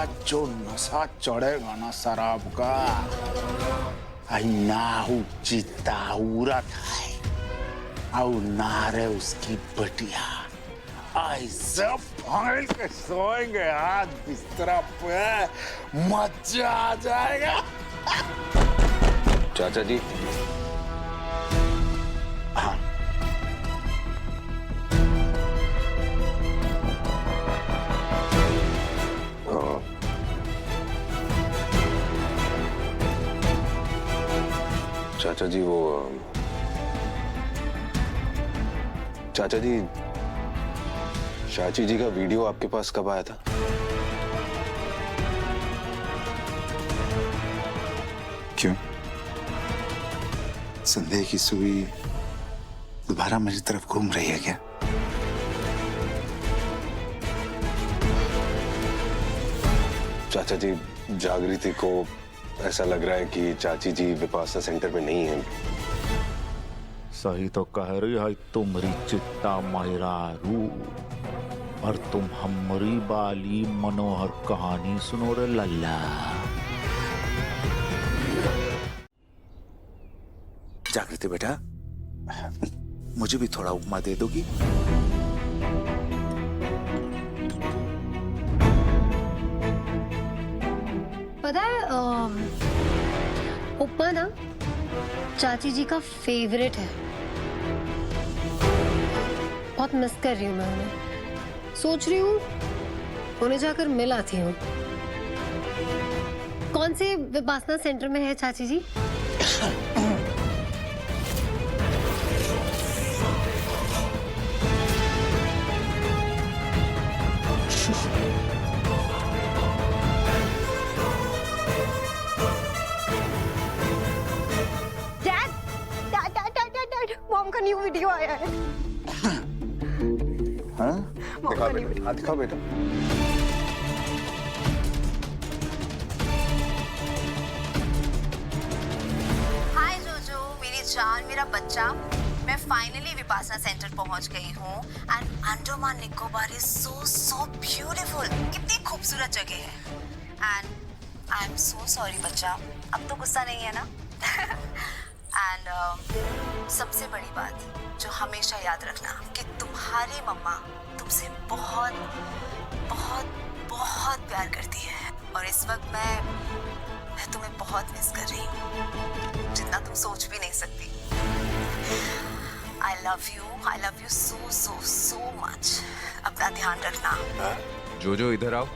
जो नशा चढ़ेगा ना शराब का, नाहू चिताउरत है और नारे उसकी बटिया ऐसे फाइल के सोएंगे आज बिस्तरा पे, मजा आ जाएगा। चाचा जी, हाँ चाचा जी वो चाचा जी, चाची जी का वीडियो आपके पास कब आया था? क्यों? संदेह की सुई दोबारा मेरी तरफ घूम रही है क्या? चाचा जी, जागृति को ऐसा लग रहा है कि चाची जी विपासना सेंटर में नहीं है। सही तो कह रही है तुम्हारी चित्ता मेरा रूप, और तुम हमारी बाली मनोहर कहानी सुनो रे लल्ला। जागृति बेटा, मुझे भी थोड़ा उपमा दे दोगी? पता है उपमा ना चाची जी का फेवरेट है। बहुत मिस कर रही हूँ मैं उन्हें। सोच रही हूँ उन्हें जाकर मिल आती हूँ। कौन से विपासना सेंटर में है चाची जी? मॉम का न्यू वीडियो आया है। हाँ? दिखा बेटा, दिखा बेटा। हाय जोजो, मेरी जान, मेरा बच्चा, मैं फाइनली विपासना सेंटर पहुंच गई हूँ। And Andaman Nicobar is so beautiful. कितनी खूबसूरत जगह है। And I am so sorry बच्चा, अब तो गुस्सा नहीं है ना? एंड सबसे बड़ी बात जो हमेशा याद रखना कि तुम्हारी मम्मा तुमसे बहुत बहुत बहुत प्यार करती है। और इस वक्त मैं तुम्हें बहुत मिस कर रही हूँ, जितना तुम सोच भी नहीं सकती। I love you so much. अपना ध्यान रखना। जोजो इधर आओ।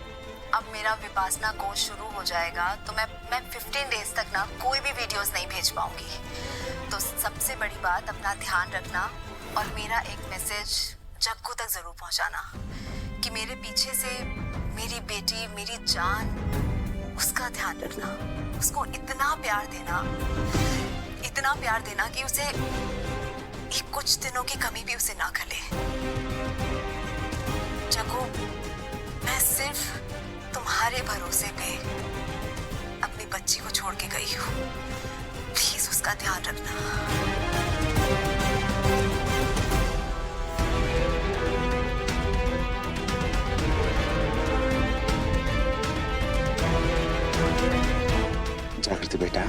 अब मेरा विपासना कोर्स शुरू हो जाएगा तो मैं 15 डेज तक ना कोई भी वीडियोस नहीं भेज पाऊंगी। तो सबसे बड़ी बात, अपना ध्यान रखना। और मेरा एक मैसेज जग्गू तक जरूर पहुंचाना कि मेरे पीछे से मेरी बेटी, मेरी जान, उसका ध्यान रखना। उसको इतना प्यार देना कि उसे कुछ दिनों की कमी भी उसे ना खले। जग्गू, मैं सिर्फ तुम्हारे भरोसे पे अपनी बच्ची को छोड़ के गई हूँ। प्लीज उसका ध्यान रखना। जागृति बेटा,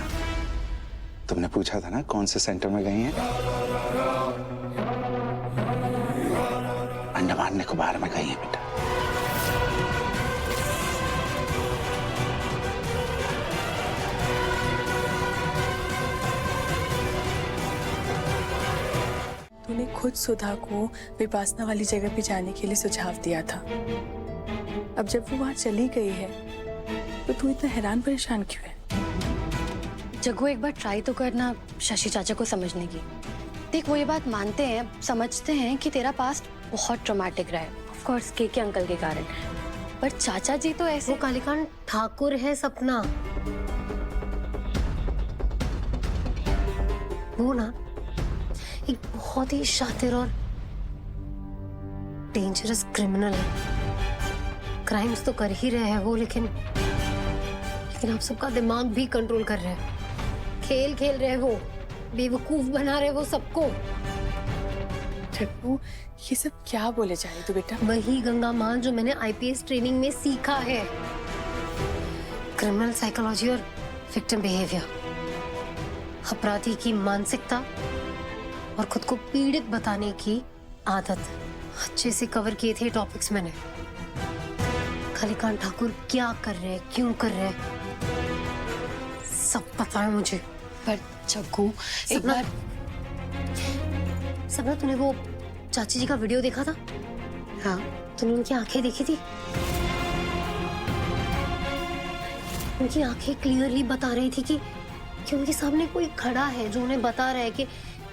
तुमने पूछा था ना कौन से सेंटर में गई हैं? अंडमान निकोबार में गई हैं बेटा। तूने खुद सुधा को विपासना वाली जगह पे जाने के लिए सुझाव दिया था। अब जब वो वहां चली गई है तो तू इतना हैरान परेशान क्यों है? जग्गू, एक बार ट्राई तो करना शशि चाचा को समझने की। देख, वो ये बात मानते हैं, समझते हैं कि तेरा पास्ट बहुत ट्रॉमेटिक रहा है, ऑफ कोर्स के अंकल के कारण। पर चाचा जी तो ऐसे। वो कालीकांत ठाकुर है सपना। वो ना एक बहुत ही शातिर और डेंजरस क्रिमिनल है। क्राइम्स तो कर ही रहे हैं वो, लेकिन आप सबका दिमाग भी कंट्रोल कर रहे हैं। खेल खेल रहे वो, बेवकूफ बना रहे वो सबको। जग्गू, ये सब क्या बोले जा रही तू बेटा? वही गंगा मां जो मैंने आईपीएस ट्रेनिंग में सीखा है। क्रिमिनल साइकोलॉजी और विक्टिम बिहेवियर, अपराधी की मानसिकता और खुद को पीड़ित बताने की आदत। अच्छे से कवर किए थे टॉपिक्स मैंने। कालीकांत ठाकुर क्या कर रहे हैं, क्यों कर रहे हैं, सब पता है मुझे। पर जग्गू एक बार सपना, तूने वो चाची जी का वीडियो देखा था? हाँ, तूने उनकी आंखें देखी थी? उनकी आंखें क्लियरली बता रही थी कि उनके सामने कोई खड़ा है जो उन्हें बता रहा है कि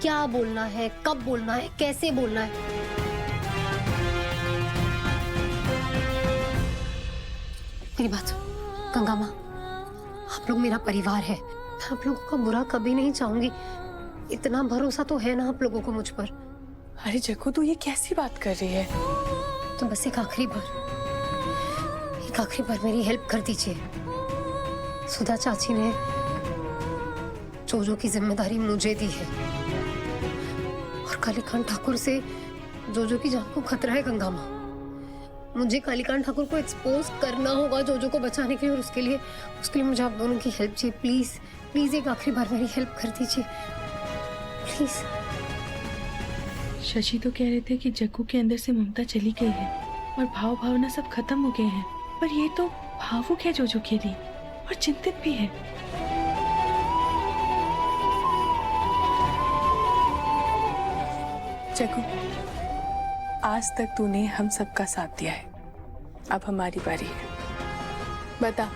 क्या बोलना है, कब बोलना है, कैसे बोलना है। मेरी बात सुन गंगा माँ, आप लोग मेरा परिवार है, मैं आप लोगों का बुरा कभी नहीं चाहूंगी। इतना भरोसा तो है ना आप लोगों को मुझ पर। अरे जग्गू, तू ये कैसी बात कर रही है? तो बस एक आखिरी बार मेरी हेल्प कर दीजिए। सुधा चाची ने जोजो की जिम्मेदारी मुझे दी है और कालीकांत ठाकुर से जोजो की जान को खतरा है गंगा माँ। मुझे कालीकांत ठाकुर को एक्सपोज करना होगा जोजो को बचाने के लिए, और उसके लिए मुझे आप दोनों की हेल्प चाहिए। प्लीज प्लीज एक आखिरी बार मेरी हेल्प कर दीजिए प्लीज। शशि तो कह रहे थे कि जग्गू के अंदर से ममता चली गई है और भाव भावना सब खत्म हो गए हैं, पर ये तो भावुक है जोजो के लिए और चिंतित भी है। जग्गू, आज तक तूने हम सबका साथ दिया है, अब हमारी बारी है। बता,